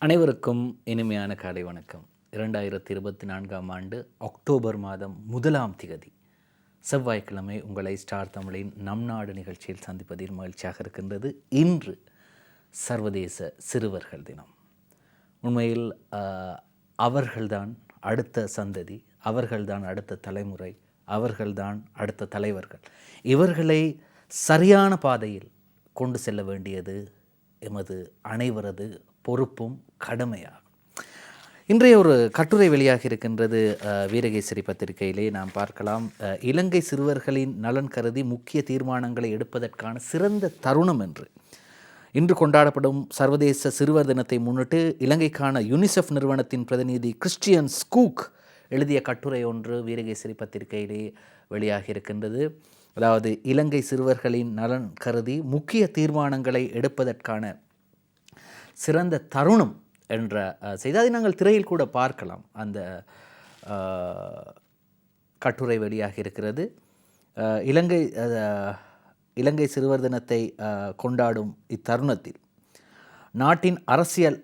அனைவருக்கும் இனிமையான காலை வணக்கம். 2024ஆம் ஆண்டு அக்டோபர் மாதம் 1ஆம் திகதி செவ்வாய்க்கிழமை உங்களை ஸ்டார் தமிழின் நம் நாடு நிகழ்ச்சியில் சந்திப்பதில் மகிழ்ச்சியாக இருக்கின்றது. இன்று சர்வதேச சிறுவர்கள் தினம். உண்மையில் அவர்கள்தான் அடுத்த சந்ததி, அவர்கள்தான் அடுத்த தலைமுறை, அவர்கள்தான் அடுத்த தலைவர்கள். இவர்களை சரியான பாதையில் கொண்டு செல்ல வேண்டியது எமது அனைவரது பொறுப்பும் கடமையாகும். இன்றைய ஒரு கட்டுரை வெளியாக இருக்கின்றது வீரகேசரி பத்திரிகையிலே. நாம் பார்க்கலாம், இலங்கை சிறுவர்களின் நலன் கருதி முக்கிய தீர்மானங்களை எடுப்பதற்கான சிறந்த தருணம் என்று. இன்று கொண்டாடப்படும் சர்வதேச சிறுவர் தினத்தை முன்னிட்டு இலங்கைக்கான யுனிசெஃப் நிறுவனத்தின் பிரதிநிதி கிறிஸ்டியன் ஸ்கூக் எழுதிய கட்டுரை ஒன்று வீரகேசரி பத்திரிகையிலே வெளியாக இருக்கின்றது. அதாவது, இலங்கை சிறுவர்களின் நலன் கருதி முக்கிய தீர்மானங்களை எடுப்பதற்கான சிறந்த தருணம் என்ற செய்தி. அதை நாங்கள் திரையில் கூட பார்க்கலாம். அந்த கட்டுரை வெளியாக இருக்கிறது. இலங்கை சிறுவர் தினத்தை கொண்டாடும் இத்தருணத்தில் நாட்டின் அரசியல்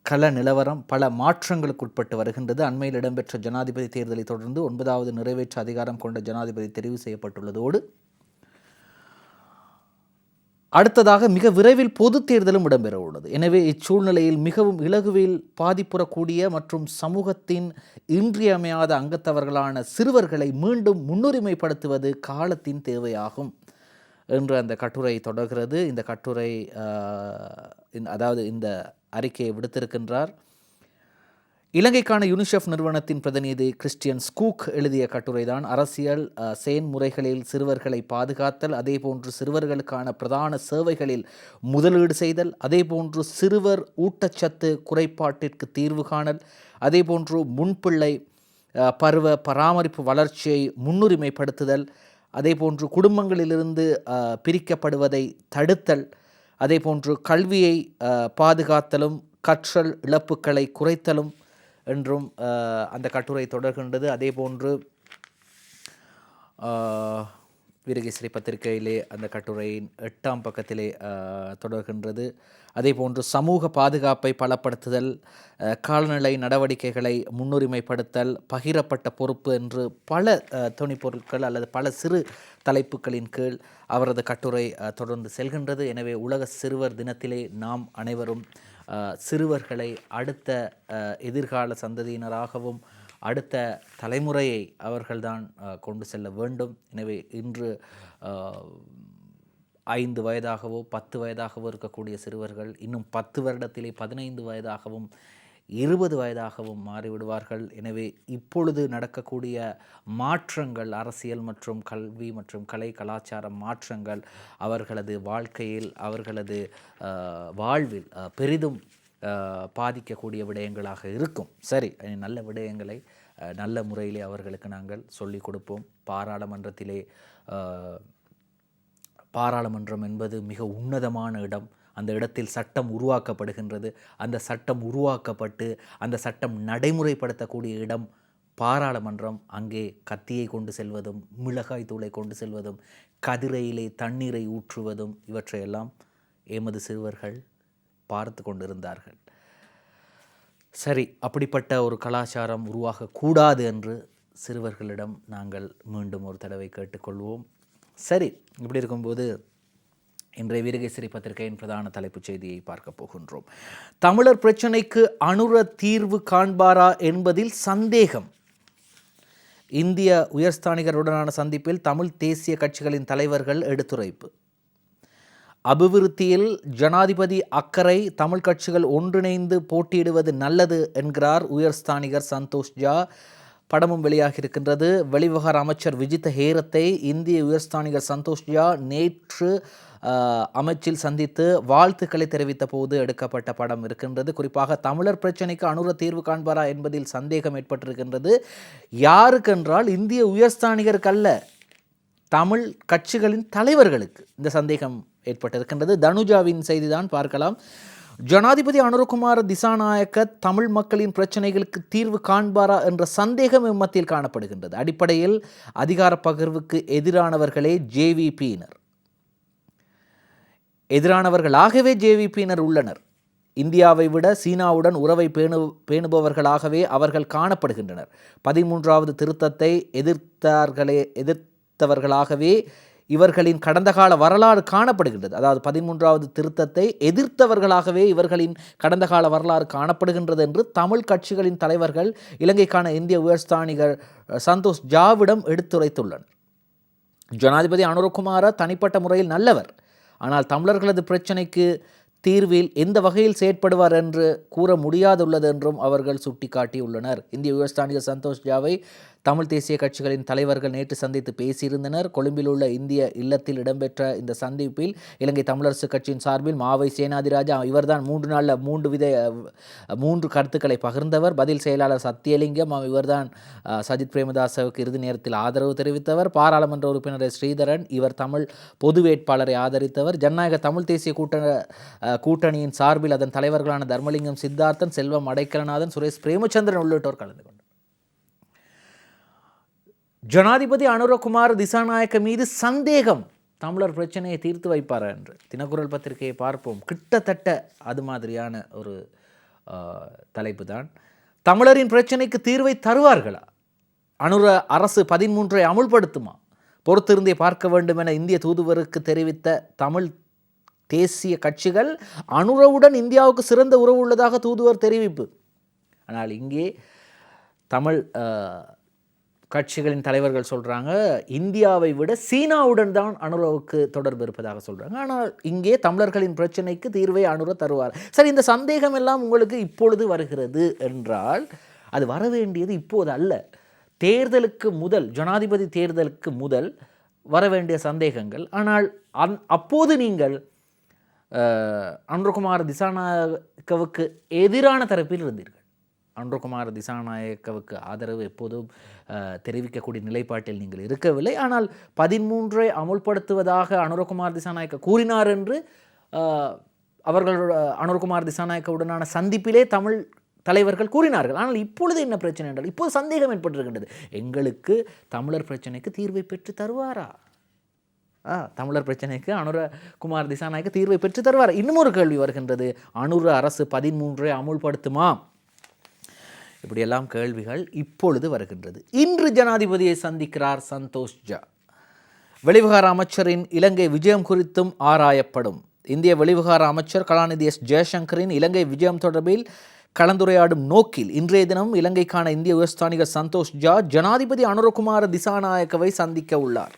கள நிலவரம் பல மாற்றங்களுக்கு உட்பட்டு வருகின்றது. அண்மையில் இடம்பெற்ற ஜனாதிபதி தேர்தலை தொடர்ந்து 9வது நிறைவேற்று அதிகாரம் கொண்ட ஜனாதிபதி தெரிவு செய்யப்பட்டுள்ளதோடு அடுத்ததாக மிக விரைவில் பொது தேர்தலும் இடம்பெற உள்ளது. எனவே இச்சூழ்நிலையில் மிகவும் இலகுவில் பாதிப்புறக்கூடிய மற்றும் சமூகத்தின் இன்றியமையாத அங்கத்தவர்களான சிறுவர்களை மீண்டும் முன்னுரிமைப்படுத்துவது காலத்தின் தேவையாகும் என்று அந்த கட்டுரை தொடர்கிறது. இந்த கட்டுரை இந்த அறிக்கையை விடுத்திருக்கின்றார் இலங்கைக்கான யுனிசெஃப் நிறுவனத்தின் பிரதிநிதி கிறிஸ்டியன் ஸ்கூக் எழுதிய கட்டுரைதான். அரசியல் செயன்முறைகளில் சிறுவர்களை பாதுகாத்தல், அதேபோன்று சிறுவர்களுக்கான பிரதான சேவைகளில் முதலீடு செய்தல், அதேபோன்று சிறுவர் ஊட்டச்சத்து குறைபாட்டிற்கு தீர்வு காணல், அதேபோன்று முன்பிள்ளை பருவ பராமரிப்பு வளர்ச்சியை முன்னுரிமைப்படுத்துதல், அதேபோன்று குடும்பங்களிலிருந்து பிரிக்கப்படுவதை தடுத்தல், அதேபோன்று கல்வியை பாதுகாத்தலும் கற்றல் இழப்புகளை குறைத்தலும் என்றும் அந்த கட்டுரை தொடர்கின்றது. அதேபோன்று வீரகேசரி பத்திரிகையிலே அந்த கட்டுரையின் 8ஆம் பக்கத்திலே தொடர்கின்றது. அதேபோன்று சமூக பாதுகாப்பை பலப்படுத்துதல், காலநிலை நடவடிக்கைகளை முன்னுரிமைப்படுத்தல், பகிரப்பட்ட பொறுப்பு என்று பல துணைப்பொருட்கள் அல்லது பல சிறு தலைப்புகளின் கீழ் அவரது கட்டுரை தொடர்ந்து செல்கின்றது. எனவே உலக சிறுவர் தினத்திலே நாம் அனைவரும் சிறுவர்களை அடுத்த எதிர்கால சந்ததியினராகவும் அடுத்த தலைமுறையை அவர்கள்தான் கொண்டு செல்ல வேண்டும். எனவே இன்று 5 வயதாகவோ 10 வயதாகவோ இருக்கக்கூடிய சிறுவர்கள் இன்னும் 10 வருடத்திலே 15 வயதாகவும் 20 வயதாகவும் மாறிவிடுவார்கள். எனவே இப்பொழுது நடக்கக்கூடிய மாற்றங்கள், அரசியல் மற்றும் கல்வி மற்றும் கலை கலாச்சார மாற்றங்கள் அவர்களது வாழ்க்கையில், அவர்களது வாழ்வில் பெரிதும் பாதிக்கக்கூடிய விடயங்களாக இருக்கும். சரி, நல்ல விடயங்களை நல்ல முறையிலே அவர்களுக்கு நாங்கள் சொல்லிக் கொடுப்போம். பாராளுமன்றம் என்பது மிக உன்னதமான இடம். அந்த இடத்தில் சட்டம் உருவாக்கப்படுகின்றது. அந்த சட்டம் உருவாக்கப்பட்டு அந்த சட்டம் நடைமுறைப்படுத்தக்கூடிய இடம் பாராளுமன்றம். அங்கே கத்தியை கொண்டு செல்வதும், மிளகாய் தூளை கொண்டு செல்வதும், கதிரையிலே தண்ணீரை ஊற்றுவதும் இவற்றையெல்லாம் எமது சிறுவர்கள் பார்த்து கொண்டிருந்தார்கள். சரி, அப்படிப்பட்ட ஒரு கலாச்சாரம் உருவாகக்கூடாது என்று சிறுவர்களிடம் நாங்கள் மீண்டும் ஒரு தடவை கேட்டுக்கொள்வோம். சரி, இப்படி இருக்கும்போது இன்றைய வீரகேசரி பத்திரிகையின் பிரதான தலைப்புச் செய்தியை பார்க்க போகின்றோம். தமிழர் பிரச்சினைக்கு அனுர தீர்வு காண்பாரா என்பதில் சந்தேகம். இந்திய உயர்ஸ்தானிகருடனான சந்திப்பில் தமிழ் தேசிய கட்சிகளின் தலைவர்கள் எடுத்துரைப்பு. அபிவிருத்தியில் ஜனாதிபதி அக்கறை, தமிழ் கட்சிகள் ஒன்றிணைந்து போட்டியிடுவது நல்லது என்கிறார் உயர்ஸ்தானிகர் சந்தோஷ் ஜா. படமும் வெளியாக இருக்கின்றது. வெளிவிவகார அமைச்சர் விஜித ஹேரத்தை இந்திய உயர்ஸ்தானிகர் சந்தோஷ் ஜா நேற்று அமைச்சில் சந்தித்து வாழ்த்துக்களை தெரிவித்த போது எடுக்கப்பட்ட படம் இருக்கின்றது. குறிப்பாக தமிழர் பிரச்சினைக்கு அனுர தீர்வு காண்பாரா என்பதில் சந்தேகம் ஏற்பட்டிருக்கின்றது. யாருக்கென்றால் இந்திய உயர்ஸ்தானிகருக்கு அல்ல, தமிழ் கட்சிகளின் தலைவர்களுக்கு இந்த சந்தேகம் ஏற்பட்டிருக்கின்றது. தனுஜாவின் செய்திதான் பார்க்கலாம். ஜனாதிபதி அனுரகுமார திசாநாயக்க தமிழ் மக்களின் பிரச்சனைகளுக்கு தீர்வு காண்பாரா என்ற சந்தேகம் இம்மத்தியில் காணப்படுகின்றது. அடிப்படையில் அதிகார பகிர்வுக்கு எதிரானவர்களே ஜேவிபியினர், எதிரானவர்களாகவே ஜேவிபியினர் உள்ளனர். இந்தியாவை விட சீனாவுடன் உறவை பேணுபவர்களாகவே அவர்கள் காணப்படுகின்றனர். 13வது திருத்தத்தை எதிர்த்தவர்களாகவே இவர்களின் கடந்த கால வரலாறு காணப்படுகின்றது. அதாவது 13வது திருத்தத்தை எதிர்த்தவர்களாகவே இவர்களின் கடந்த கால வரலாறு காணப்படுகின்றது என்று தமிழ் கட்சிகளின் தலைவர்கள் இலங்கைக்கான இந்திய உயர்ஸ்தானிகர் சந்தோஷ் ஜாவிடம் எடுத்துரைத்துள்ளனர். ஜனாதிபதி அனுரகுமார தனிப்பட்ட முறையில் நல்லவர், ஆனால் தமிழர்களது பிரச்சினைக்கு தீர்வில் எந்த வகையில் செயற்படுவார் என்று கூற முடியாதுள்ளது என்றும் அவர்கள் சுட்டிக்காட்டியுள்ளனர். இந்திய உயர்ஸ்தானிகர் சந்தோஷ் ஜாவை தமிழ் தேசிய கட்சிகளின் தலைவர்கள் நேற்று சந்தித்து பேசியிருந்தனர். கொழும்பில் உள்ள இந்திய இல்லத்தில் இடம்பெற்ற இந்த சந்திப்பில் இலங்கை தமிழரசு கட்சியின் சார்பில் மாவை சேனாதிராஜா இவர்தான் 3 நாளில் 3 கருத்துக்களை பகிர்ந்தவர். பதில் செயலாளர் சத்தியலிங்கம் இவர்தான் சஜித் பிரேமதாசவுக்கு இறுதி நேரத்தில் ஆதரவு தெரிவித்தவர். பாராளுமன்ற உறுப்பினர் ஸ்ரீதரன் இவர் தமிழ் பொது வேட்பாளரை ஆதரித்தவர். ஜனநாயக தமிழ் தேசிய கூட்டணியின் சார்பில் அதன் தலைவர்களான தர்மலிங்கம் சித்தார்த்தன், செல்வம் அடைக்கலநாதன், சுரேஷ் பிரேமச்சந்திரன் உள்ளிட்டோர் கலந்து கொண்டனர். ஜனாதிபதி அனுரகுமார் திசாநாயக்க மீது சந்தேகம், தமிழர் பிரச்சனையை தீர்த்து வைப்பார் என்று தினக்குரல் பத்திரிகையை பார்ப்போம். கிட்டத்தட்ட அது மாதிரியான ஒரு தலைப்பு தான். தமிழரின் பிரச்சனைக்கு தீர்வை தருவார்களா? அனுர அரசு 13ஐ அமுல்படுத்துமா? பொறுத்திருந்தே பார்க்க வேண்டும் என இந்திய தூதுவருக்கு தெரிவித்த தமிழ் தேசிய கட்சிகள் அனுரவுடன் இந்தியாவுக்கு சிறந்த உறவு உள்ளதாக தூதுவர் தெரிவிப்பு. ஆனால் இங்கே தமிழ் கட்சிகளின் தலைவர்கள் சொல்கிறாங்க இந்தியாவை விட சீனாவுடன் தான் அனுரவுக்கு தொடர்பு இருப்பதாக சொல்கிறாங்க. ஆனால் இங்கே தமிழர்களின் பிரச்சனைக்கு தீர்வை அனுர தருவார். சரி, இந்த சந்தேகம் எல்லாம் உங்களுக்கு இப்பொழுது வருகிறது என்றால் அது வர வேண்டியது இப்போது அல்ல, தேர்தலுக்கு முதல், ஜனாதிபதி தேர்தலுக்கு முதல் வர வேண்டிய சந்தேகங்கள். ஆனால் அப்போது நீங்கள் அனுரகுமார் திசாநாயக்கவுக்கு எதிரான தரப்பில் இருந்தீர்கள். அனுரகுமார் திசாநாயக்கவுக்கு ஆதரவு எப்போதும் தெரிவிக்கக்கூடிய நிலைப்பாட்டில் நீங்கள் இருக்கவில்லை. ஆனால் 13ஐ அமுல்படுத்துவதாக அனுரகுமார் திசாநாயக்க கூறினார் என்று அவர்கள் அனுரகுமார் திசாநாயக்கவுடனான சந்திப்பிலே தமிழ் தலைவர்கள் கூறினார்கள். ஆனால் இப்பொழுது என்ன பிரச்சனை என்றால் இப்போது சந்தேகம் ஏற்பட்டிருக்கின்றது, எங்களுக்கு தமிழர் பிரச்சனைக்கு தீர்வை பெற்று தருவாரா? தமிழர் பிரச்சனைக்கு அனுரகுமார் திசாநாயக்க தீர்வை பெற்று தருவாரா? இன்னும் ஒரு கேள்வி வருகின்றது, அனுர அரசு 13ஐ அமுல்படுத்துமா? இப்படியெல்லாம் கேள்விகள் இப்பொழுது வருகின்றது. இன்று ஜனாதிபதியை சந்திக்கிறார் சந்தோஷ் ஜா. வெளிவிவகார அமைச்சரின் இலங்கை விஜயம் குறித்தும் ஆராயப்படும். இந்திய வெளிவிவகார அமைச்சர் கலாநிதி எஸ் ஜெயசங்கரின் இலங்கை விஜயம் தொடர்பில் கலந்துரையாடும் நோக்கில் இன்றைய தினம் இலங்கைக்கான இந்திய உயர்ஸ்தானிகர் சந்தோஷ் ஜா ஜனாதிபதி அனுரகுமார திசாநாயக்கவை சந்திக்க உள்ளார்.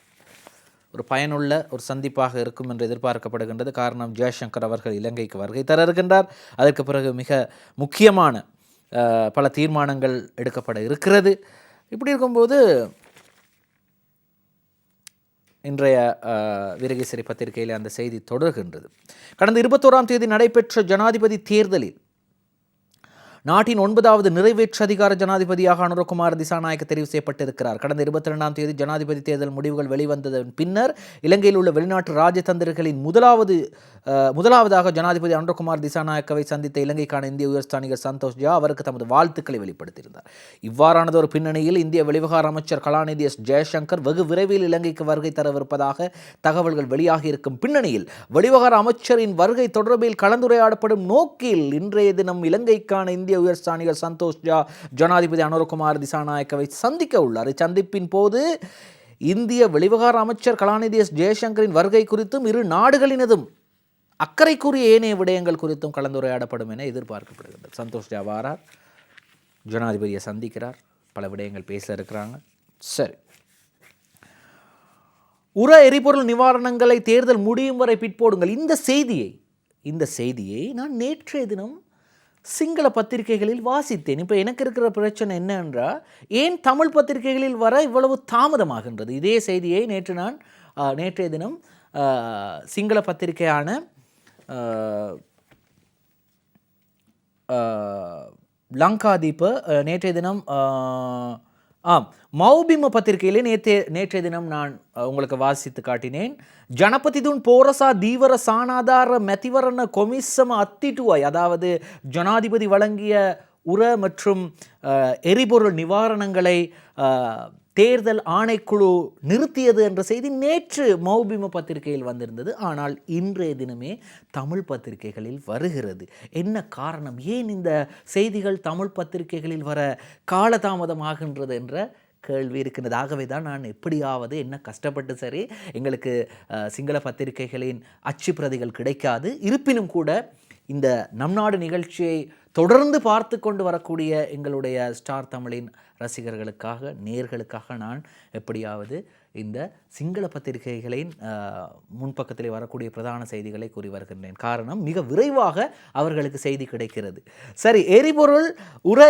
ஒரு பயனுள்ள ஒரு சந்திப்பாக இருக்கும் என்று எதிர்பார்க்கப்படுகின்றது. காரணம், ஜெயசங்கர் அவர்கள் இலங்கைக்கு வருகை தர இருக்கின்றார். அதற்கு பிறகு மிக முக்கியமான பல தீர்மானங்கள் எடுக்கப்பட இருக்கிறது. இப்படி இருக்கும்போது இன்றைய வீரகேசரி பத்திரிகையில் அந்த செய்தி தொடர்கின்றது. கடந்த 21ஆம் தேதி நடைபெற்ற ஜனாதிபதி தேர்தலில் நாட்டின் 9வது நிறைவேற்று அதிகார ஜனாதிபதியாக அனுரகுமார் திசாநாயக்க தெரிவு செய்யப்பட்டிருக்கிறார். கடந்த 22ஆம் தேதி ஜனாதிபதி தேர்தல் முடிவுகள் வெளிவந்ததன் பின்னர் இலங்கையில் உள்ள வெளிநாட்டு ராஜதந்திரிகளின் முதலாவதாக ஜனாதிபதி அனுரகுமார் திசாநாயக்கவை சந்தித்த இலங்கைக்கான இந்திய உயர்ஸ்தானிகர் சந்தோஷ் ஜா அவருக்கு தமது வாழ்த்துக்களை வெளிப்படுத்தியிருந்தார். இவ்வாறானது ஒரு பின்னணியில் இந்திய வெளிவிவகார அமைச்சர் கலாநிதி எஸ் ஜெயசங்கர் வெகு விரைவில் இலங்கைக்கு வருகை தரவிருப்பதாக தகவல்கள் வெளியாகி இருக்கும் பின்னணியில் வெளிவிவகார அமைச்சரின் வருகை தொடர்பில் கலந்துரையாடப்படும் நோக்கில் இன்றைய தினம் இலங்கைக்கான இந்திய உயர்ஸ்தானிகர் சந்தோஷ் ஜா ஜனாதிபதி அனுரகுமார் திசாநாயக்கவை சந்திக்க உள்ளார். இச்சந்திப்பின் போது இந்திய வெளிவிவகார அமைச்சர் கலாநிதி எஸ் ஜெயசங்கரின் வருகை குறித்தும் இரு நாடுகளினதும் அக்கறைக்குரிய ஏனைய விடயங்கள் குறித்தும் கலந்துரையாடப்படும் என எதிர்பார்க்கப்படுகிறது. சந்தோஷ் ஜா வாரார், ஜனாதிபதியை சந்திக்கிறார், பல விடயங்கள் பேச இருக்கிறாங்க. சரி, உர எரிபொருள் நிவாரணங்களை தேர்தல் முடியும் வரை பிற்போடுங்கள். இந்த செய்தியை நான் நேற்றைய தினம் சிங்கள பத்திரிகைகளில் வாசித்தேன். இப்போ எனக்கு இருக்கிற பிரச்சனை என்னென்றால், ஏன் தமிழ் பத்திரிகைகளில் வர இவ்வளவு தாமதமாகின்றது? இதே செய்தியை நேற்றைய தினம் சிங்கள பத்திரிகையான லங்காதீப நேற்றைய தினம் மௌபிம பத்திரிகையிலே நேற்றைய தினம் நான் உங்களுக்கு வாசித்து காட்டினேன். ஜனபதிதுன் போரசா தீவர சானாதார மெத்திவரண கொமிசம அத்திட்டுவாய், அதாவது ஜனாதிபதி வழங்கிய உர மற்றும் எரிபொருள் நிவாரணங்களை தேர்தல் ஆணைக்குழு நிறுத்தியது என்ற செய்தி நேற்று மௌபிம பத்திரிகையில் வந்திருந்தது. ஆனால் இன்றைய தினமே தமிழ் பத்திரிகைகளில் வருகிறது. என்ன காரணம்? ஏன் இந்த செய்திகள் தமிழ் பத்திரிகைகளில் வர காலதாமதமாகின்றது என்ற கேள்வி இருக்கின்றது. ஆகவே தான் நான் எப்படியாவது என்ன கஷ்டப்பட்டு சரி எங்களுக்கு சிங்கள பத்திரிகைகளின் அச்சு பிரதிகள் கிடைக்காது. இருப்பினும் கூட இந்த நம் நாடு நிகழ்ச்சியை தொடர்ந்து பார்த்து கொண்டு வரக்கூடிய எங்களுடைய ஸ்டார் தமிழின் ரசிகர்களுக்காக நேர்களுக்காக நான் எப்படியாவது இந்த சிங்கள பத்திரிகைகளின் முன்பக்கத்திலே வரக்கூடிய பிரதான செய்திகளை கூறி வருகின்றேன். காரணம், மிக விரைவாக அவர்களுக்கு செய்தி கிடைக்கிறது. சரி,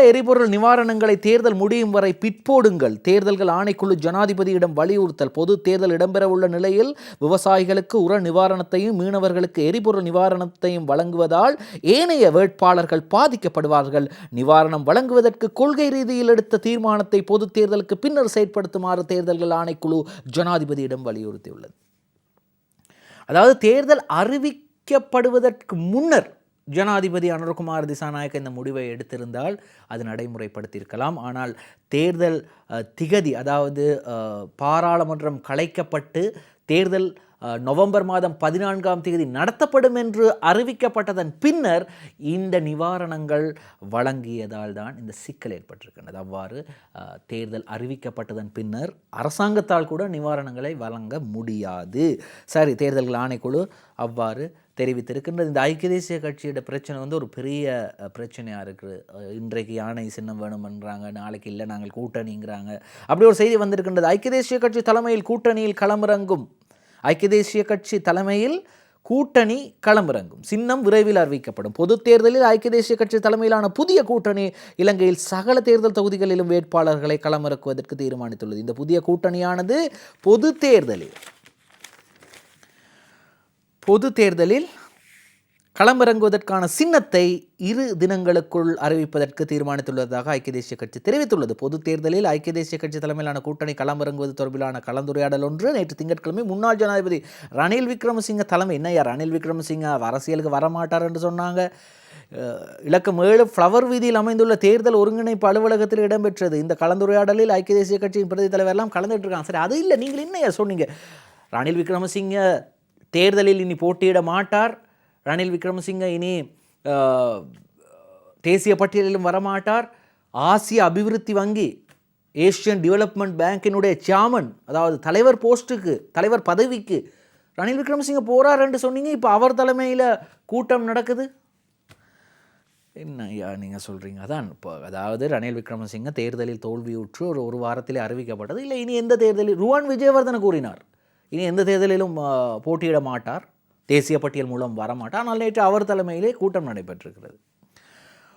எரிபொருள் நிவாரணங்களை தேர்தல் முடியும் வரை பிற்போடுங்கள். தேர்தல்கள் ஆணைக்குழு ஜனாதிபதியிடம் வலியுறுத்தல். பொது தேர்தல் இடம்பெறவுள்ள நிலையில் விவசாயிகளுக்கு உர நிவாரணத்தையும் மீனவர்களுக்கு எரிபொருள் நிவாரணத்தையும் வழங்குவதால் ஏனைய வேட்பாளர்கள் பாதிக்கப்படுவார்கள். நிவாரணம் வழங்குவதற்கு கொள்கை ரீதியில் எடுத்த தீர்மானத்தை பொது தேர்தலுக்கு பின்னர் செயற்படுத்துமாறு தேர்தல்கள் ஆணைக்குழு ஜனாதிபதியிடம் வலியுறுத்தியுள்ளது. அதாவது தேர்தல் அறிவிக்கப்படுவதற்கு முன்னர் ஜனாதிபதி அனுரகுமார் திசாநாயக்க இந்த முடிவை எடுத்திருந்தால் அது நடைமுறைப்படுத்தியிருக்கலாம். ஆனால் தேர்தல் திகதி, அதாவது பாராளுமன்றம் கலைக்கப்பட்டு தேர்தல் நவம்பர் மாதம் 14ஆம் தேதி நடத்தப்படும் என்று அறிவிக்கப்பட்டதன் பின்னர் இந்த நிவாரணங்கள் வழங்கியதால் தான் இந்த சிக்கல் ஏற்பட்டிருக்கின்றது. அவ்வாறு தேர்தல் அறிவிக்கப்பட்டதன் பின்னர் அரசாங்கத்தால் கூட நிவாரணங்களை வழங்க முடியாது. சரி, தேர்தல்கள் ஆணைக்குழு அவ்வாறு தெரிவித்திருக்கின்றது. இந்த ஐக்கிய தேசிய கட்சியோட பிரச்சனை ஒரு பெரிய பிரச்சனையாக இருக்குது. இன்றைக்கு யானை சின்னம் வேணும்ன்றாங்க, நாளைக்கு இல்லை நாங்கள் கூட்டணிங்கிறாங்க. அப்படி ஒரு செய்தி வந்திருக்கின்றது. ஐக்கிய தேசிய கட்சி தலைமையில் கூட்டணியில் களமிறங்கும். ஐக்கிய தேசிய கட்சி தலைமையில் கூட்டணி களமிறங்கும். சின்னம் விரைவில் அறிவிக்கப்படும். பொது தேர்தலில் ஐக்கிய தேசிய கட்சி தலைமையிலான புதிய கூட்டணி இலங்கையில் சகல தேர்தல் தொகுதிகளிலும் வேட்பாளர்களை களமிறக்குவதற்கு தீர்மானித்துள்ளது. இந்த புதிய கூட்டணியானது பொது தேர்தலில் களமிறங்குவதற்கான சின்னத்தை 2 தினங்களுக்குள் அறிவிப்பதற்கு தீர்மானித்துள்ளதாக ஐக்கிய தேசிய கட்சி தெரிவித்துள்ளது. பொது தேர்தலில் ஐக்கிய தேசிய கட்சி தலைமையிலான கூட்டணி களமிறங்குவது தொடர்பிலான கலந்துரையாடல் ஒன்று நேற்று திங்கட்கிழமை முன்னாள் ஜனாதிபதி ரணில் விக்ரமசிங்க தலைமை. என்னையா ரணில் விக்ரமசிங்க அரசியலுக்கு வரமாட்டார் என்று சொன்னாங்க. இலக்கம் 7 ஃப்ளவர் வீதியில் அமைந்துள்ள தேர்தல் ஒருங்கிணைப்பு அலுவலகத்தில் இடம்பெற்றது. இந்த கலந்துரையாடலில் ஐக்கிய தேசிய கட்சியின் பிரதி தலைவர் எல்லாம் கலந்துட்டு இருக்காங்க. சரி, அது இல்லை, நீங்கள் என்னையா சொன்னீங்க? ரணில் விக்ரமசிங்க தேர்தலில் இனி போட்டியிட மாட்டார், ரணில் விக்ரமசிங்க இனி தேசிய பட்டியலிலும் வரமாட்டார், ஆசிய அபிவிருத்தி வங்கி ஏஷியன் டெவலப்மெண்ட் பேங்கினுடைய சேர்மன், அதாவது தலைவர் போஸ்ட்டுக்கு, தலைவர் பதவிக்கு ரணில் விக்ரமசிங்க போறார் என்று சொன்னீங்க. இப்போ அவர் தலைமையில் கூட்டம் நடக்குது. என்ன ஐயா நீங்கள் சொல்கிறீங்க? அதான் இப்போ, அதாவது ரணில் விக்ரமசிங்க தேர்தலில் தோல்வியுற்று ஒரு வாரத்திலே அறிவிக்கப்பட்டது. இல்லை, இனி எந்த தேர்தலில் ருவான் விஜயவர்தன கூறினார் இனி எந்த தேர்தலிலும் போட்டியிட மாட்டார், தேசிய பட்டியல் மூலம் வரமாட்டார். ஆனால் நேற்று அவர் தலைமையிலே கூட்டம் நடைபெற்றிருக்கிறது.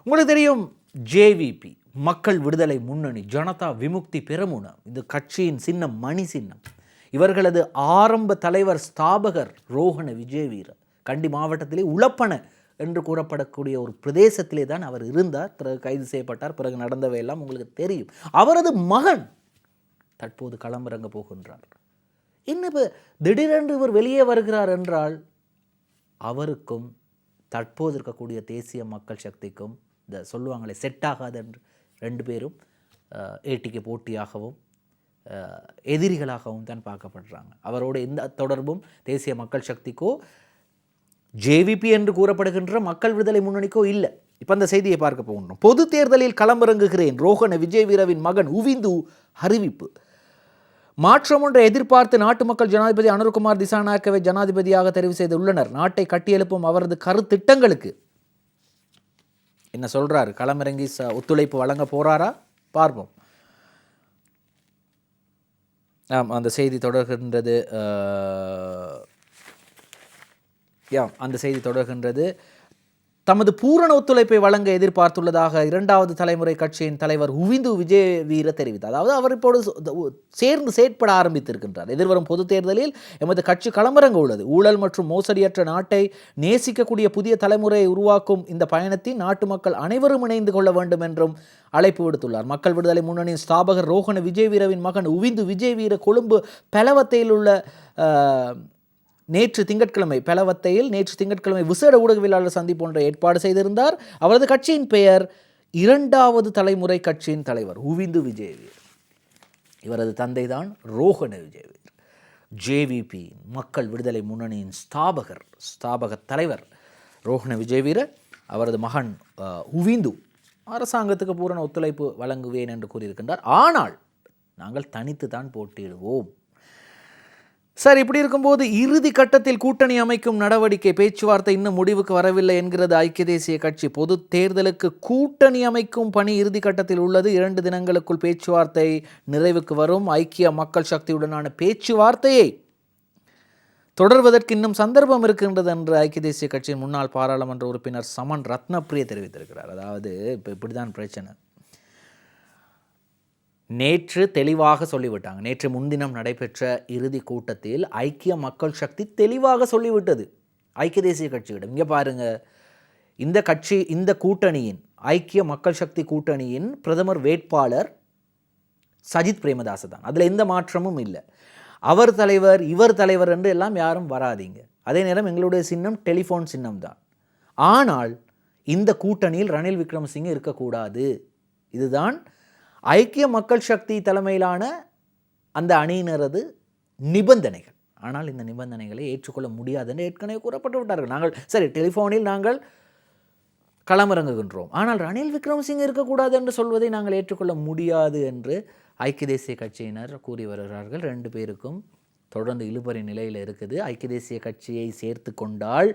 உங்களுக்கு தெரியும், ஜேவிபி மக்கள் விடுதலை முன்னணி, ஜனதா விமுக்தி பெரமுன, இந்த கட்சியின் சின்னம் மணி சின்னம். இவர்களது ஆரம்ப தலைவர் ஸ்தாபகர் ரோஹண விஜயவீர கண்டி மாவட்டத்திலே உளப்பன என்று கூறப்படக்கூடிய ஒரு பிரதேசத்திலே தான் அவர் இருந்தார். பிறகு கைது செய்யப்பட்டார். பிறகு நடந்தவையெல்லாம் உங்களுக்கு தெரியும். அவரது மகன் தற்போது களமிறங்க போகின்றார். என்ன திடீரென்று இவர் வெளியே வருகிறார் என்றால், அவருக்கும் தற்போது இருக்கக்கூடிய தேசிய மக்கள் சக்திக்கும் இந்த சொல்லுவாங்களே செட் ஆகாது என்று 2 பேரும் ஏட்டிக்கு போட்டியாகவும் எதிரிகளாகவும் தான் பார்க்கப்படுறாங்க. அவரோட எந்த தொடர்பும் தேசிய மக்கள் சக்திக்கோ ஜேவிபி என்று கூறப்படுகின்ற மக்கள் விடுதலை முன்னணிக்கோ இல்லை. இப்போ அந்த செய்தியை பார்க்க போகணும். பொது தேர்தலில் களமிறங்குகிறேன், ரோஹண விஜயவீரவின் மகன் உவிந்து அறிவிப்பு. மாற்றம் ஒன்றை எதிர்பார்த்து நாட்டு மக்கள் ஜனாதிபதி அனுரகுமார் திசாநாயக்கவை ஜனாதிபதியாக தெரிவு செய்துள்ளனர். நாட்டை கட்டியெழுப்பும் அவரது கருத்திட்டங்களுக்கு என்ன சொல்றாரு? களமிறங்கி ஒத்துழைப்பு வழங்க போறாரா? பார்ப்போம். அந்த செய்தி தொடர்கின்றது. தமது பூரண ஒத்துழைப்பை வழங்க எதிர்பார்த்துள்ளதாக 2வது தலைமுறை கட்சியின் தலைவர் உவிந்து விஜயவீர தெரிவித்தார். அதாவது அவர் இப்போது சேர்ந்து செயற்பட ஆரம்பித்திருக்கின்றார். எதிர்வரும் பொது தேர்தலில் எமது கட்சி களமிறங்க உள்ளது. ஊழல் மற்றும் மோசடியற்ற நாட்டை நேசிக்கக்கூடிய புதிய தலைமுறையை உருவாக்கும் இந்த பயணத்தில் நாட்டு மக்கள் அனைவரும் இணைந்து கொள்ள வேண்டும் என்றும் அழைப்பு விடுத்துள்ளார். மக்கள் விடுதலை முன்னணியின் ஸ்தாபகர் ரோஹண விஜயவீரவின் மகன் உவிந்து விஜயவீர கொழும்பு பெலவத்தையில் உள்ள நேற்று திங்கட்கிழமை விசேட ஊடகவியலாளர் சந்திப்பு ஒன்றை ஏற்பாடு செய்திருந்தார். அவரது கட்சியின் பெயர் 2வது தலைமுறை கட்சியின் தலைவர் உவிந்து விஜயவீர. இவரது தந்தைதான் ரோஹண விஜயவீர, ஜேவிபி மக்கள் விடுதலை முன்னணியின் ஸ்தாபக தலைவர் ரோஹண விஜயவீர. அவரது மகன் உவிந்து அரசாங்கத்துக்கு பூரண ஒத்துழைப்பு வழங்குவேன் என்று கூறியிருக்கின்றார். ஆனால் நாங்கள் தனித்து தான் போட்டியிடுவோம். சார், இப்படி இருக்கும்போது இறுதி கட்டத்தில் கூட்டணி அமைக்கும் நடவடிக்கை பேச்சுவார்த்தை இன்னும் முடிவுக்கு வரவில்லை என்கிறது ஐக்கிய தேசிய கட்சி. பொது தேர்தலுக்கு கூட்டணி அமைக்கும் பணி இறுதி கட்டத்தில் உள்ளது. 2 தினங்களுக்குள் பேச்சுவார்த்தை நிறைவுக்கு வரும். ஐக்கிய மக்கள் சக்தியுடனான பேச்சுவார்த்தையை தொடர்வதற்கு இன்னும் சந்தர்ப்பம் இருக்கின்றது என்று ஐக்கிய தேசிய கட்சியின் முன்னாள் பாராளுமன்ற உறுப்பினர் சமன் ரத்னப்பிரிய தெரிவித்திருக்கிறார். அதாவது இப்போ இப்படிதான் பிரச்சனை. நேற்று தெளிவாக சொல்லிவிட்டாங்க. நேற்று முன்தினம் நடைபெற்ற இறுதி கூட்டத்தில் ஐக்கிய மக்கள் சக்தி தெளிவாக சொல்லிவிட்டது ஐக்கிய தேசிய கட்சியிடம். இங்கே பாருங்க, இந்த கூட்டணியின் ஐக்கிய மக்கள் சக்தி கூட்டணியின் பிரதமர் வேட்பாளர் சஜித் பிரேமதாச தான். அதில் எந்த மாற்றமும் இல்லை. அவர் தலைவர் இவர் தலைவர் என்று எல்லாம் யாரும் வராதீங்க. அதே நேரம் எங்களுடைய சின்னம் டெலிஃபோன் சின்னம் தான். ஆனால் இந்த கூட்டணியில் ரணில் விக்ரமசிங்கே இருக்கக்கூடாது. இதுதான் ஐக்கிய மக்கள் சக்தி தலைமையிலான அந்த அணியினரது நிபந்தனைகள். ஆனால் இந்த நிபந்தனைகளை ஏற்றுக்கொள்ள முடியாது என்று ஏற்கனவே கூறப்பட்டு விட்டார்கள். நாங்கள் சரி டெலிஃபோனில் நாங்கள் களமிறங்குகின்றோம், ஆனால் ரணில் விக்ரமசிங்கே இருக்கக்கூடாது என்று சொல்வதை நாங்கள் ஏற்றுக்கொள்ள முடியாது என்று ஐக்கிய தேசிய கட்சியினர் கூறி வருகிறார்கள். 2 பேருக்கும் தொடர்ந்து இழுபறி நிலையில் இருக்குது. ஐக்கிய தேசிய கட்சியை சேர்த்து கொண்டால்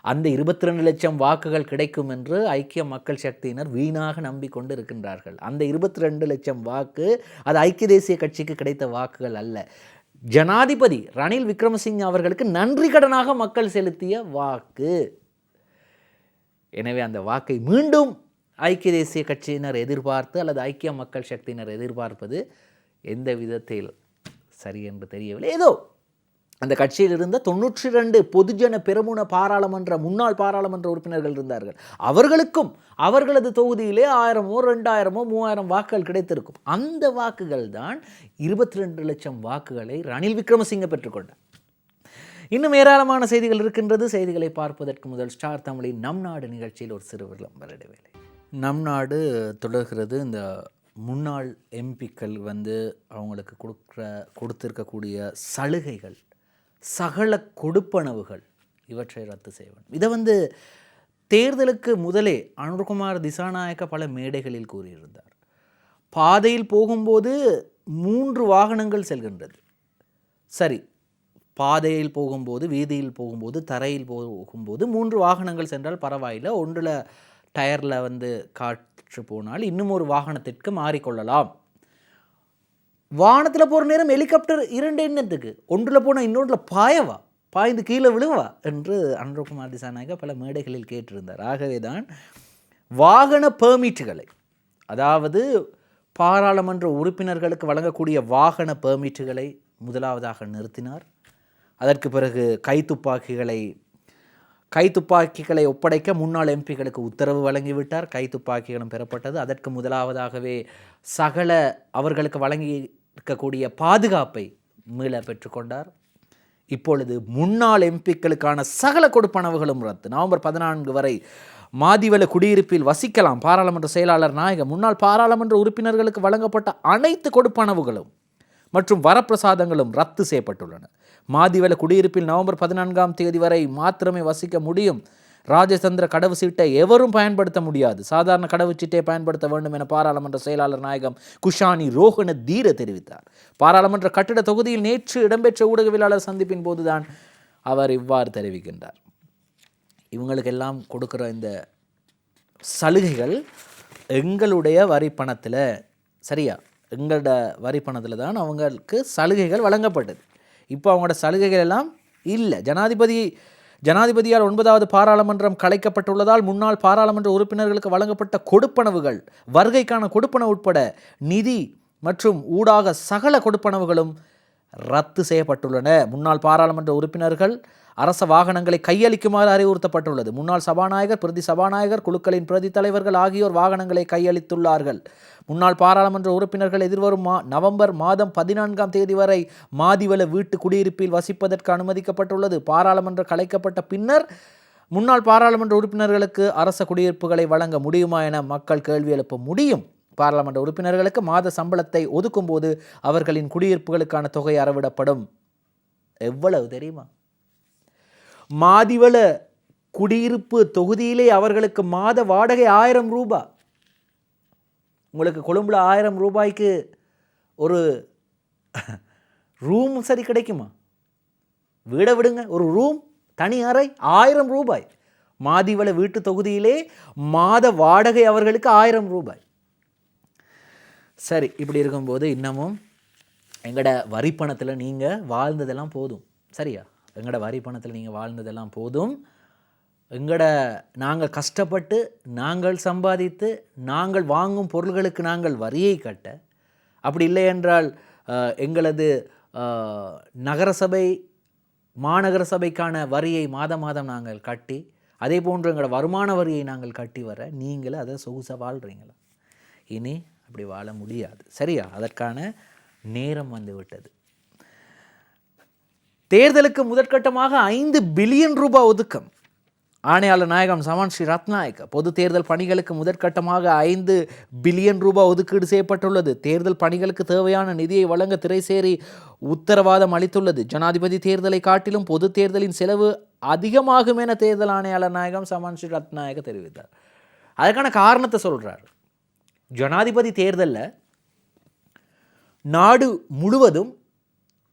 அந்த 22 லட்சம் வாக்குகள் கிடைக்கும் என்று ஐக்கிய மக்கள் சக்தியினர் வீணாக நம்பிக்கொண்டு இருக்கின்றார்கள். அந்த 22 லட்சம் வாக்கு அது ஐக்கிய தேசிய கட்சிக்கு கிடைத்த வாக்குகள் அல்ல. ஜனாதிபதி ரணில் விக்ரமசிங்கே அவர்களுக்கு நன்றி கடனாக மக்கள் செலுத்திய வாக்கு. எனவே அந்த வாக்கை மீண்டும் ஐக்கிய தேசிய கட்சியினர் எதிர்பார்த்து அல்லது ஐக்கிய மக்கள் சக்தியினர் எதிர்பார்ப்பது எந்த விதத்தில் சரி என்று தெரியவில்லை. ஏதோ அந்த கட்சியில் இருந்த 92 பொதுஜன பெரமுன முன்னாள் பாராளுமன்ற உறுப்பினர்கள் இருந்தார்கள். அவர்களுக்கும் அவர்களது தொகுதியிலே 1000, 2000, 3000 வாக்குகள் கிடைத்திருக்கும். அந்த வாக்குகள் தான் 22 லட்சம் வாக்குகளை ரணில் விக்ரமசிங்கே பெற்றுக்கொண்டார். இன்னும் ஏராளமான செய்திகள் இருக்கின்றது. செய்திகளை பார்ப்பதற்கு முதல் ஸ்டார் தமிழின் நம் நாடு நிகழ்ச்சியில் ஒரு சிறு விளம்பர இடைவேளை. நம் நாடு தொடர்கிறது. இந்த முன்னாள் எம்பிக்கள் அவங்களுக்கு கொடுத்திருக்கக்கூடிய சலுகைகள், சகல கொடுப்பனவுகள் இவற்றை ரத்து செய்ய வேண்டும். இதை தேர்தலுக்கு முதலே அனுர்குமார் திசாநாயக்க பல மேடைகளில் கூறியிருந்தார். பாதையில் போகும்போது 3 வாகனங்கள் செல்கின்றது. சரி, பாதையில் போகும்போது, வீதியில் போகும்போது, தரையில் போகும்போது 3 வாகனங்கள் சென்றால் பரவாயில்லை. ஒன்றில் டயரில் காற்று போனால் இன்னும் ஒரு வாகனத்திற்கு மாறிக்கொள்ளலாம். வானத்தில் போகிற நேரம் ஹெலிகாப்டர் 2 எண்ணத்துக்கு, ஒன்றில் போனால் இன்னொன்றில் பாய்ந்து கீழே விழுவா என்று அனுர்குமார் திசாநாயக்க பல மேடைகளில் கேட்டிருந்தார். ஆகவே தான் வாகன பெர்மிட்டுகளை, அதாவது பாராளுமன்ற உறுப்பினர்களுக்கு வழங்கக்கூடிய வாகன பெர்மிட்டுகளை முதலாவதாக நிறுத்தினார். அதற்கு பிறகு கைத்துப்பாக்கிகளை ஒப்படைக்க முன்னாள் எம்பிகளுக்கு உத்தரவு வழங்கிவிட்டார். கைத்துப்பாக்கிகளும் பெறப்பட்டது. அதற்கு முதலாவதாகவே சகல அவர்களுக்கு வழங்கி இருக்கக்கூடிய பாதுகாப்பை மீள பெற்றுக்கொண்டார். இப்பொழுது முன்னாள் எம்பிக்களுக்கான சகல கொடுப்பனவுகளும் ரத்து. நவம்பர் 14 வரை மாதிவல குடியிருப்பில் வசிக்கலாம். பாராளுமன்ற செயலாளர் நாயகம் முன்னாள் பாராளுமன்ற உறுப்பினர்களுக்கு வழங்கப்பட்ட அனைத்து கொடுப்பனவுகளும் மற்றும் வரப்பிரசாதங்களும் ரத்து செய்யப்பட்டுள்ளன. மாதிவல குடியிருப்பில் நவம்பர் 14 வரை மாத்திரமே வசிக்க முடியும். ராஜதந்திர கடவுச்சீட்டை எவரும் பயன்படுத்த முடியாது. சாதாரண கடவுச்சீட்டை பயன்படுத்த வேண்டும் என பாராளுமன்ற செயலாளர் நாயகம் குஷானி ரோஹண தீர தெரிவித்தார். பாராளுமன்ற கட்டிட தொகுதியில் நேற்று இடம்பெற்ற ஊடகவியலாளர் சந்திப்பின் போதுதான் அவர் இவ்வாறு தெரிவிக்கின்றார். இவங்களுக்கெல்லாம் கொடுக்குற இந்த சலுகைகள் எங்களுடைய வரி பணத்தில், சரியா, எங்களோட வரி பணத்தில் தான் அவங்களுக்கு சலுகைகள் வழங்கப்பட்டது. இப்போ அவங்களோட சலுகைகள் எல்லாம் இல்லை. ஜனாதிபதியால் 9வது பாராளுமன்றம் கலைக்கப்பட்டுள்ளதால் முன்னாள் பாராளுமன்ற உறுப்பினர்களுக்கு வழங்கப்பட்ட கொடுப்பனவுகள், வருகைக்கான கொடுப்பனவு உட்பட நிதி மற்றும் ஊடாக சகல கொடுப்பனவுகளும் ரத்து செய்யப்பட்டுள்ளன. முன்னாள் பாராளுமன்ற உறுப்பினர்கள் அரச வாகனங்களை கையளிக்குமாறு அறிவுறுத்தப்பட்டுள்ளது. முன்னாள் சபாநாயகர், பிரதி சபாநாயகர், குழுக்களின் பிரதி தலைவர்கள் ஆகியோர் வாகனங்களை கையளித்துள்ளார்கள். முன்னாள் பாராளுமன்ற உறுப்பினர்கள் எதிர்வரும் நவம்பர் 14 வரை மாதிவல வீட்டு குடியிருப்பில் வசிப்பதற்கு அனுமதிக்கப்பட்டுள்ளது. பாராளுமன்றம் கலைக்கப்பட்ட பின்னர் முன்னாள் பாராளுமன்ற உறுப்பினர்களுக்கு அரச குடியிருப்புகளை வழங்க முடியுமா என மக்கள் கேள்வி எழுப்ப முடியும். பாராளுமன்ற உறுப்பினர்களுக்கு மாத சம்பளத்தை ஒதுக்கும் போது அவர்களின் குடியிருப்புகளுக்கான தொகை அறவிடப்படும். எவ்வளவு தெரியுமா? மாதிவள குடியிருப்பு தொகுதியிலே அவர்களுக்கு மாத வாடகை 1000 ரூபாய். உங்களுக்கு கொழும்புல 1000 ரூபாய்க்கு ஒரு ரூம் சரி கிடைக்குமா? வீடை விடுங்க, ஒரு ரூம் தனி அறை 1000 ரூபாய். மாதிவள வீட்டு தொகுதியிலே மாத வாடகை அவர்களுக்கு 1000 ரூபாய். சரி, இப்படி இருக்கும்போது இன்னமும் எங்களோட வரி பணத்தில் நீங்கள் வாழ்ந்ததெல்லாம் போதும். சரியா? எங்களோட வரி பணத்தில் நீங்கள் வாழ்ந்ததெல்லாம் போதும். நாங்கள் கஷ்டப்பட்டு நாங்கள் சம்பாதித்து நாங்கள் வாங்கும் பொருள்களுக்கு நாங்கள் வரியை கட்ட, அப்படி இல்லை என்றால் எங்களது நகரசபை மாநகர சபைக்கான வரியை மாதம் மாதம் நாங்கள் கட்டி, அதே போன்று எங்களோட வருமான வரியை நாங்கள் கட்டி வர நீங்கள் அதை சொகுசாக வாழ்கிறீங்களா? இனி அப்படி வாழ முடியாது. சரியா? அதற்கான நேரம் வந்து விட்டது. தேர்தலுக்கு முதற்கட்டமாக 5 பில்லியன் ரூபாய் ஒதுக்கம். ஆணையாளர் நாயகம் சமன் ஸ்ரீ ரத்நாயக்க பொது தேர்தல் பணிகளுக்கு முதற்கட்டமாக 5 பில்லியன் ரூபாய் ஒதுக்கீடு செய்யப்பட்டுள்ளது. தேர்தல் பணிகளுக்கு தேவையான நிதியை வழங்க திரைசேரி உத்தரவாதம் அளித்துள்ளது. ஜனாதிபதி தேர்தலை காட்டிலும் பொது தேர்தலின் செலவு அதிகமாகும் என தேர்தல் ஆணையாளர் நாயகம் சமன் ஸ்ரீ ரத்நாயக்க தெரிவித்தார். அதுக்கான காரணத்தை சொல்கிறார். ஜனாதிபதி தேர்தலில் நாடு முழுவதும்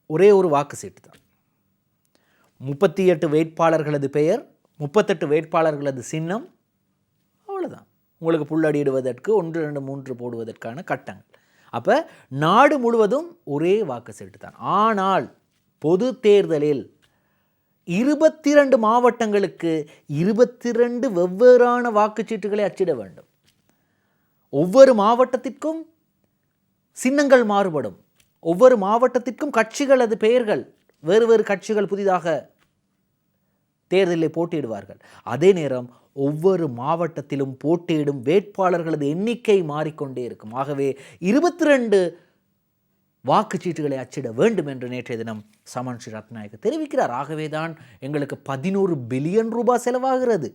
ஒரே ஒரு வாக்கு சீட்டு தான். 38 வேட்பாளர்களது பெயர், 38 வேட்பாளர்களது சின்னம், அவ்வளோதான். உங்களுக்கு புள்ளடியிடுவதற்கு 1, 2, 3 போடுவதற்கான கட்டங்கள். அப்போ நாடு முழுவதும் ஒரே வாக்கு சீட்டு தான். ஆனால் பொது தேர்தலில் 22 மாவட்டங்களுக்கு 22 வெவ்வேறான வாக்குச்சீட்டுகளை அச்சிட வேண்டும். ஒவ்வொரு மாவட்டத்திற்கும் சின்னங்கள் மாறுபடும். ஒவ்வொரு மாவட்டத்திற்கும் கட்சிகளது பெயர்கள், வேறு வேறு கட்சிகள் புதிதாக தேர்தலில் போட்டியிடுவார்கள். அதே நேரம் ஒவ்வொரு மாவட்டத்திலும் போட்டியிடும் வேட்பாளர்களது எண்ணிக்கை மாறிக்கொண்டே இருக்கும். ஆகவே 22 வாக்குச்சீட்டுகளை அச்சிட வேண்டும் என்று நேற்றைய தினம் சமன் ஸ்ரீ ரத்நாயக்க தெரிவிக்கிறார். ஆகவே தான் எங்களுக்கு 11 பில்லியன் ரூபாய் செலவாகிறது.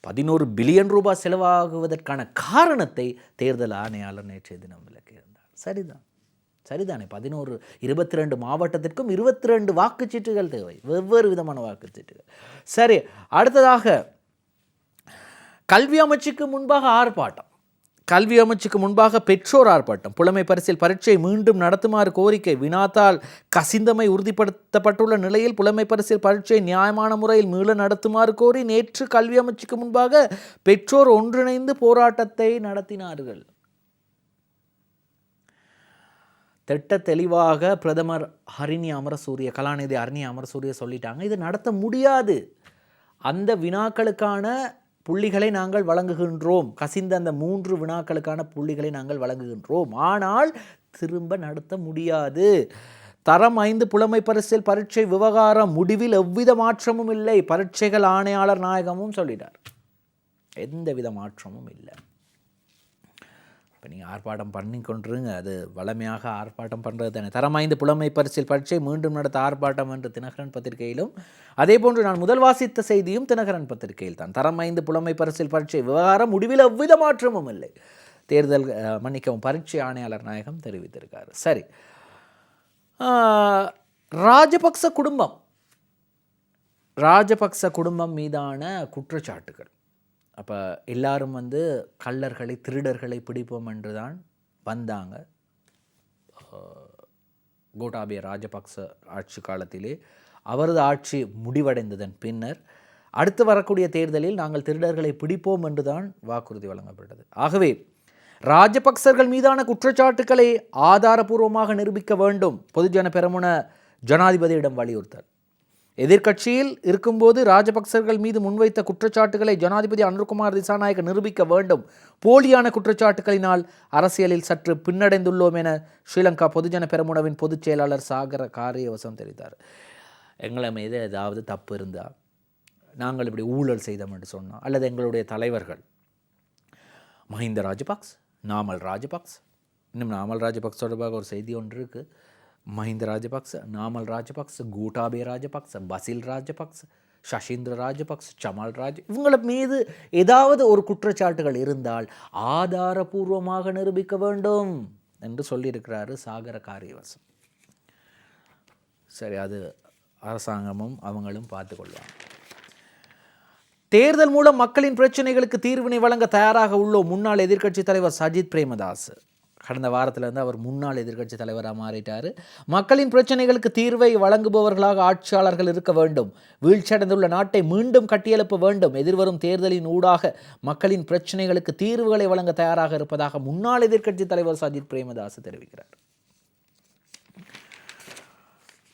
11 பில்லியன் ரூபாய் செலவாகுவதற்கான காரணத்தை தேர்தல் ஆணையாளர் நேற்றைய தினம் விளக்கியிருந்தார். சரிதானே? 22 மாவட்டத்திற்கும் 22 வாக்குச்சீட்டுகள் தேவை, வெவ்வேறு விதமான வாக்குச்சீட்டுகள். சரி, அடுத்ததாக கல்வி அமைச்சுக்கு முன்பாக ஆர்ப்பாட்டம். கல்வி அமைச்சுக்கு முன்பாக பெற்றோர் ஆர்ப்பாட்டம். புலமை பரிசில் பரீட்சை மீண்டும் நடத்துமாறு கோரிக்கை. வினாத்தால் கசிந்தமை உறுதிப்படுத்தப்பட்டுள்ள நிலையில் புலமை பரிசில் பரீட்சை நியாயமான முறையில் மீள நடத்துமாறு கோரி நேற்று கல்வி அமைச்சுக்கு முன்பாக பெற்றோர் ஒன்றிணைந்து போராட்டத்தை நடத்தினார்கள். திட்ட தெளிவாக பிரதமர் கலாநிதி ஹரிணி அமரசூரிய சொல்லிட்டாங்க, இது நடத்த முடியாது. அந்த வினாக்களுக்கான புள்ளிகளை நாங்கள் வழங்குகின்றோம், கசிந்த அந்த 3 வினாக்களுக்கான புள்ளிகளை நாங்கள் வழங்குகின்றோம், ஆனால் திரும்ப நடத்த முடியாது. தரம் 5 புலமை பரிசில் பரீட்சை விவகாரம் முடிவில் எவ்வித மாற்றமும் இல்லை. பரீட்சைகள் ஆணையாளர் நாயகமும் சொல்லிட்டார், எந்தவித மாற்றமும் இல்லை. இப்போ நீங்கள் ஆர்ப்பாட்டம் பண்ணி கொண்டுருங்க, அது வளமையாக ஆர்ப்பாட்டம் பண்ணுறது தானே. தரம் 5 புலமை பரிசில் பரீட்சை மீண்டும் நடத்த ஆர்ப்பாட்டம் என்று தினகரன் பத்திரிகையிலும், அதே போன்று நான் முதல் வாசித்த செய்தியும் தினகரன் பத்திரிகையில் தான். தரம் 5 புலமை பரிசில் பரீட்சை விவகாரம் முடிவில் எவ்வித மாற்றமும் இல்லை, தேர்தல் பரீட்சை ஆணையாளர் நாயகம் தெரிவித்திருக்கார். சரி, ராஜபக்ச குடும்பம் மீதான குற்றச்சாட்டுகள். அப்போ எல்லாரும் கள்ளர்களை திருடர்களை பிடிப்போம் என்று தான் வந்தாங்க. கோட்டாபய ராஜபக்ச ஆட்சி காலத்திலே அவரது ஆட்சி முடிவடைந்ததன் பின்னர் அடுத்து வரக்கூடிய தேர்தலில் நாங்கள் திருடர்களை பிடிப்போம் என்று தான் வாக்குறுதி வழங்கப்பட்டது. ஆகவே ராஜபக்சர்கள் மீதான குற்றச்சாட்டுக்களை ஆதாரபூர்வமாக நிரூபிக்க வேண்டும். பொதுஜன பெரமுன ஜனாதிபதியிடம் வலியுறுத்தல். எதிர்க்கட்சியில் இருக்கும்போது ராஜபக்சர்கள் மீது முன்வைத்த குற்றச்சாட்டுகளை ஜனாதிபதி அனுர்குமார் திசாநாயக்க நிரூபிக்க வேண்டும். போலியான குற்றச்சாட்டுகளினால் அரசியலில் சற்று பின்னடைந்துள்ளோம் என ஸ்ரீலங்கா பொதுஜன பெரமுனவின் பொதுச் செயலாளர் சாகர காரியவசம் தெரிவித்தார். எங்களை மீது ஏதாவது தப்பு இருந்தால், நாங்கள் இப்படி ஊழல் செய்தோம் என்று சொன்னோம், அல்லது எங்களுடைய தலைவர்கள் மஹிந்த ராஜபக்ஸ், நாமல் ராஜபக்ஸ், இன்னும் நாமல் ராஜபக்ஸ் தொடர்பாக ஒரு செய்தி ஒன்று இருக்குது. மஹிந்த ராஜபக்ச, நாமல் ராஜபக்ச, கோட்டாபய ராஜபக்ச, பசில் ராஜபக்ச, சஷீந்திர ராஜபக்ச, சமல் ராஜ் இவங்கள மீது ஏதாவது ஒரு குற்றச்சாட்டுகள் இருந்தால் ஆதாரபூர்வமாக நிரூபிக்க வேண்டும் என்று சொல்லியிருக்கிறாரு சாகர காரியவசம். சரி, அது அரசாங்கமும் அவங்களும் பார்த்து கொள்வாங்க. தேர்தல் மூலம் மக்களின் பிரச்சனைகளுக்கு தீர்வினை வழங்க தயாராக உள்ளோம் முன்னாள் எதிர்க்கட்சி தலைவர் சஜித் பிரேமதாஸ். கடந்த வாரத்திலிருந்து அவர் முன்னாள் எதிர்க்கட்சி தலைவராக மாறிட்டார். மக்களின் பிரச்சனைகளுக்கு தீர்வை வழங்குபவர்களாக ஆட்சியாளர்கள் இருக்க வேண்டும். வீழ்ச்சியடைந்துள்ள நாட்டை மீண்டும் கட்டியெழுப்ப வேண்டும். எதிர்வரும் தேர்தலின் ஊடாக மக்களின் பிரச்சனைகளுக்கு தீர்வுகளை வழங்க தயாராக இருப்பதாக முன்னாள் எதிர்க்கட்சி தலைவர் சஜித் பிரேமதாஸ் தெரிவிக்கிறார்.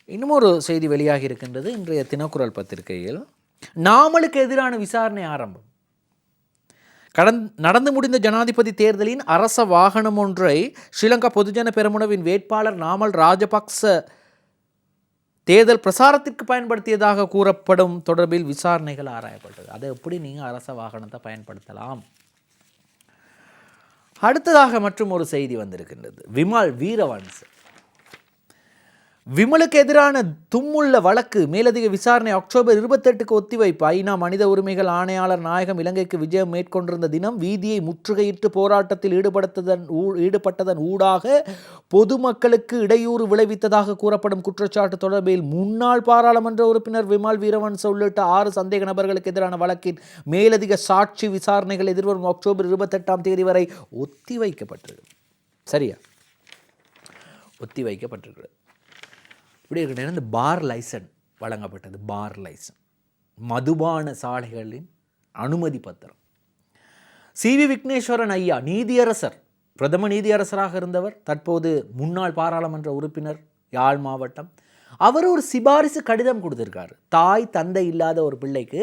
இன்னும் ஒரு செய்தி வெளியாகி இருக்கின்றது. இன்றைய தினக்குரல் பத்திரிகையில் நாமலுக்கு எதிரான விசாரணை ஆரம்பம். நடந்து முடிந்த ஜனாதிபதி தேர்தலின் அரச வாகனம் ஒன்றை ஸ்ரீலங்கா பொதுஜன பெரமுனவின் வேட்பாளர் நாமல் ராஜபக்ச தேர்தல் பிரசாரத்திற்கு பயன்படுத்தியதாக கூறப்படும் தொடர்பில் விசாரணைகள் ஆராயப்பட்டது. அதை எப்படி நீங்கள் அரச வாகனத்தை பயன்படுத்தலாம்? அடுத்ததாக மற்றும் ஒரு செய்தி வந்திருக்கின்றது. விமல் வீரவன்ஸ் விமலுக்கு எதிரான தும்முள்ள வழக்கு மேலதிக விசாரணை அக்டோபர் 28க்கு ஒத்திவைப்பு. ஐநா மனித உரிமைகள் ஆணையாளர் நாயகம் இலங்கைக்கு விஜயம் மேற்கொண்டிருந்த தினம் வீதியை முற்றுகையிட்டு போராட்டத்தில் ஈடுபட்டதன் ஊடாக பொதுமக்களுக்கு இடையூறு விளைவித்ததாக கூறப்படும் குற்றச்சாட்டு தொடர்பில் முன்னாள் பாராளுமன்ற உறுப்பினர் விமல் வீரவன்ச உள்ளிட்ட 6 சந்தேக நபர்களுக்கு எதிரான வழக்கின் மேலதிக சாட்சி விசாரணைகள் எதிர்வரும் அக்டோபர் 28ஆம் தேதி வரை ஒத்திவைக்கப்பட்டிருக்கு. சரியா? ஒத்திவைக்கப்பட்டிருக்கிறது. இப்படி இருக்கிற நேரம் இந்த பார் லைசன் வழங்கப்பட்டது. பார் லைசன், மதுபான சாலைகளின் அனுமதி பத்திரம். சிவி விக்னேஸ்வரன் ஐயா நீதியரசர், பிரதம நீதியரசராக இருந்தவர், தற்போது முன்னாள் பாராளுமன்ற உறுப்பினர், யாழ் மாவட்டம். அவர் ஒரு சிபாரிசு கடிதம் கொடுத்திருக்காரு. தாய் தந்தை இல்லாத ஒரு பிள்ளைக்கு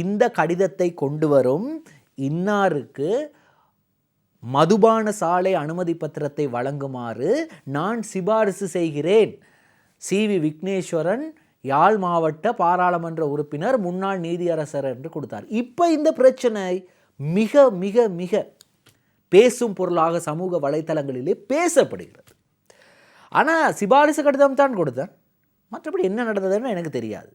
இந்த கடிதத்தை கொண்டு வரும் இன்னாருக்கு மதுபான சாலை அனுமதி பத்திரத்தை வழங்குமாறு நான் சிபாரிசு செய்கிறேன். சிவி விக்னேஸ்வரன், யாழ் மாவட்ட பாராளுமன்ற உறுப்பினர், முன்னாள் நீதியரசர் என்று கொடுத்தார். இப்போ இந்த பிரச்சனை மிக மிக மிக பேசும் பொருளாக சமூக வலைத்தளங்களிலே பேசப்படுகிறது. ஆனால் சிபாரிசு கடிதம் தான் கொடுத்தேன், மற்றபடி என்ன நடந்ததுன்னு எனக்கு தெரியாது.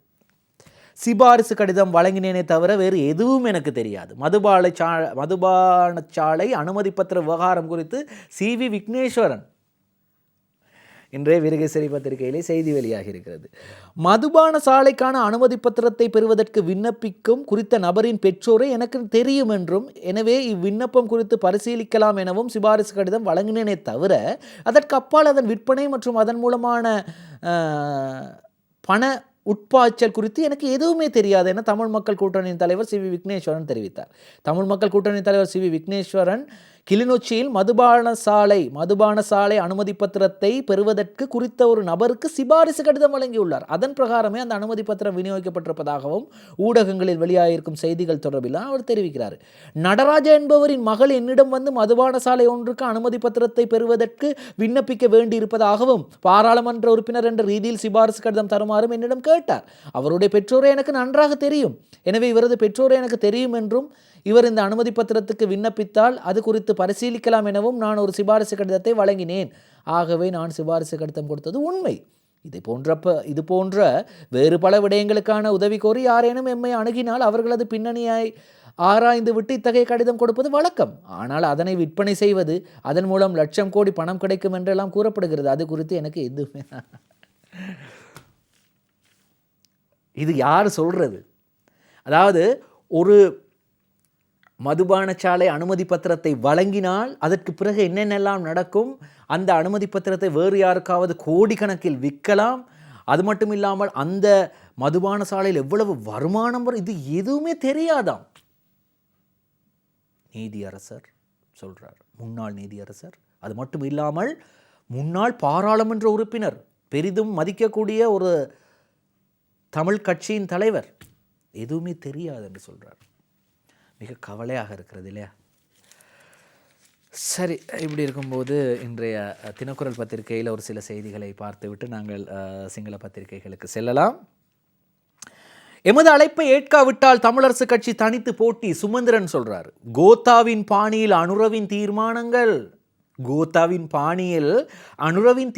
சிபாரிசு கடிதம் வழங்கினேனே தவிர வேறு எதுவும் எனக்கு தெரியாது. மதுபான சாலை அனுமதி பத்திர விவகாரம் குறித்து சிவி விக்னேஸ்வரன் இன்றைய வீரகேசரி பத்திரிகையிலே செய்தி வெளியாகி இருக்கிறது. மதுபான சாலைக்கான அனுமதி பத்திரத்தை பெறுவதற்கு விண்ணப்பிக்கும் குறித்த நபரின் பெற்றோரை எனக்கு தெரியும் என்றும், எனவே இவ்விண்ணப்பம் குறித்து பரிசீலிக்கலாம் எனவும் சிபாரிசு கடிதம் வழங்கினேனே தவிர அதற்கு அப்பால் அதன் விற்பனை மற்றும் அதன் மூலமான பண உட்பாய்ச்சல் குறித்து எனக்கு எதுவுமே தெரியாது என தமிழ் மக்கள் கூட்டணியின் தலைவர் சிவி விக்னேஸ்வரன் தெரிவித்தார். தமிழ் மக்கள் கூட்டணியின் தலைவர் சிவி விக்னேஸ்வரன் கிளிநொச்சியில் மதுபான சாலை அனுமதி பத்திரத்தை பெறுவதற்கு குறித்த ஒரு நபருக்கு சிபாரிசு கடிதம் வழங்கியுள்ளார். அதன் பிரகாரமே அந்த அனுமதி பத்திரம் விநியோகிக்கப்பட்டிருப்பதாகவும் ஊடகங்களில் வெளியாகியிருக்கும் செய்திகள் தொடர்பில் அவர் தெரிவிக்கிறார். நடராஜா என்பவரின் மகள் என்னிடம் வந்து மதுபான சாலை ஒன்றுக்கு அனுமதி பத்திரத்தை பெறுவதற்கு விண்ணப்பிக்க வேண்டியிருப்பதாகவும் பாராளுமன்ற உறுப்பினர் என்ற ரீதியில் சிபாரிசு கடிதம் தருமாறும் என்னிடம் கேட்டார். அவருடைய பெற்றோரை எனக்கு நன்றாக தெரியும், எனவே இவரது பெற்றோரை எனக்கு தெரியும் என்றும் இவர் இந்த அனுமதி பத்திரத்துக்கு விண்ணப்பித்தால் அது குறித்து பரிசீலிக்கலாம் எனவும் நான் ஒரு சிபாரிசு கடிதத்தை வழங்கினேன். ஆகவே நான் சிபாரிசு கடிதம் கொடுத்தது உண்மை. இது போன்ற வேறு பல விடயங்களுக்கான உதவி கோரி யாரேனும் எம்மை அணுகினால் அவர்களது பின்னணியை ஆராய்ந்து விட்டு இத்தகைய கடிதம் கொடுப்பது வழக்கம். ஆனால் அதனை விற்பனை செய்வது, அதன் மூலம் லட்சம் கோடி பணம் கிடைக்கும் என்றெல்லாம் கூறப்படுகிறது. அது குறித்து எனக்கு எதுவுமே இது யார் சொல்றது? அதாவது ஒரு மதுபான சாலை அனுமதி பத்திரத்தை வழங்கினால் அதற்கு பிறகு என்னென்னலாம் நடக்கும், அந்த அனுமதி பத்திரத்தை வேறு யாருக்காவது கோடிக்கணக்கில் விற்கலாம். அது மட்டும் இல்லாமல் அந்த மதுபான சாலையில் எவ்வளவு வருமானம் வரும், இது எதுவுமே தெரியாதாம். நீதியரசர் சொல்றார், முன்னாள் நீதியரசர். அது மட்டும் இல்லாமல் முன்னாள் பாராளுமன்ற உறுப்பினர், பெரிதும் மதிக்கக்கூடிய ஒரு தமிழ் கட்சியின் தலைவர், எதுவுமே தெரியாது என்று சொல்றார். மிக கவலையாக இருக்கிறது இல்லையா? சரி, இப்படி இருக்கும்போது இன்றைய தினக்குரல் பத்திரிகையில் ஒரு சில செய்திகளை பார்த்துவிட்டு நாங்கள் சிங்கள பத்திரிகைகளுக்கு செல்லலாம். எமது அழைப்பை ஏற்காவிட்டால் தமிழரசு கட்சி தனித்து போட்டி, சுமந்திரன் சொல்றார். கோத்தாவின் பாணியில் அனுரவின்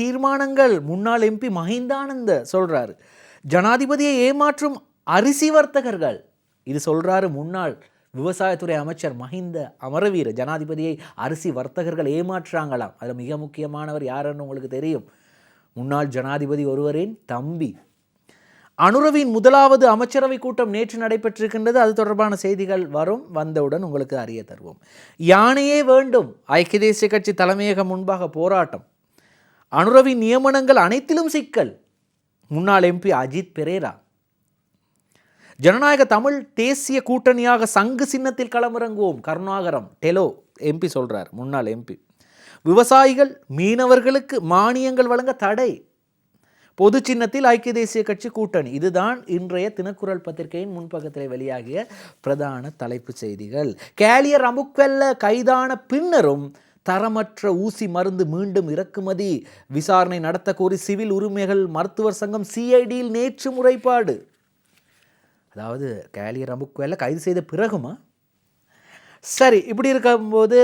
தீர்மானங்கள் முன்னாள் எம்பி மஹிந்தானந்த சொல்றாரு. ஜனாதிபதியை ஏமாற்றும் அரிசி வர்த்தகர்கள், இது சொல்றாரு முன்னாள் விவசாயத்துறை அமைச்சர் மஹிந்த அமரவீர. ஜனாதிபதியை அரிசி வர்த்தகர்கள் ஏமாற்றுறாங்களாம். அதில் மிக முக்கியமானவர் யாருன்னு உங்களுக்கு தெரியும், முன்னாள் ஜனாதிபதி ஒருவரின் தம்பி. அனுரவின் முதலாவது அமைச்சரவை கூட்டம் நேற்று நடைபெற்றிருக்கின்றது. அது தொடர்பான செய்திகள் வந்தவுடன் உங்களுக்கு அறிய தருவோம். யானையே வேண்டும், ஐக்கிய தேசிய கட்சி தலைமையகம் முன்பாக போராட்டம். அனுரவின் நியமனங்கள் அனைத்திலும் சிக்கல், முன்னாள் எம்பி அஜித் பெரேரா. ஜனநாயக தமிழ் தேசிய கூட்டணியாக சங்கு சின்னத்தில் களமிறங்குவோம், கருணாகரம் டெலோ எம்பி சொல்றார், முன்னாள் எம்பி. விவசாயிகள் மீனவர்களுக்கு மானியங்கள் வழங்க தடை, பொது சின்னத்தில் ஐக்கிய தேசிய கட்சி கூட்டணி. இதுதான் இன்றைய தினக்குரல் பத்திரிகையின் முன்பக்கத்தில் வெளியாகிய பிரதான தலைப்பு செய்திகள். கேலியர் அமுக்வெல்ல கைதான பின்னரும் தரமற்ற ஊசி மருந்து மீண்டும் இறக்குமதி, விசாரணை நடத்த கோரி சிவில் உரிமைகள் மருத்துவர் சங்கம் சிஐடியில் நேற்று முறைப்பாடு. அதாவது கேலியர் அமுக்வெல்ல கைது செய்த பிறகுமா? சரி, இப்படி இருக்கும்போது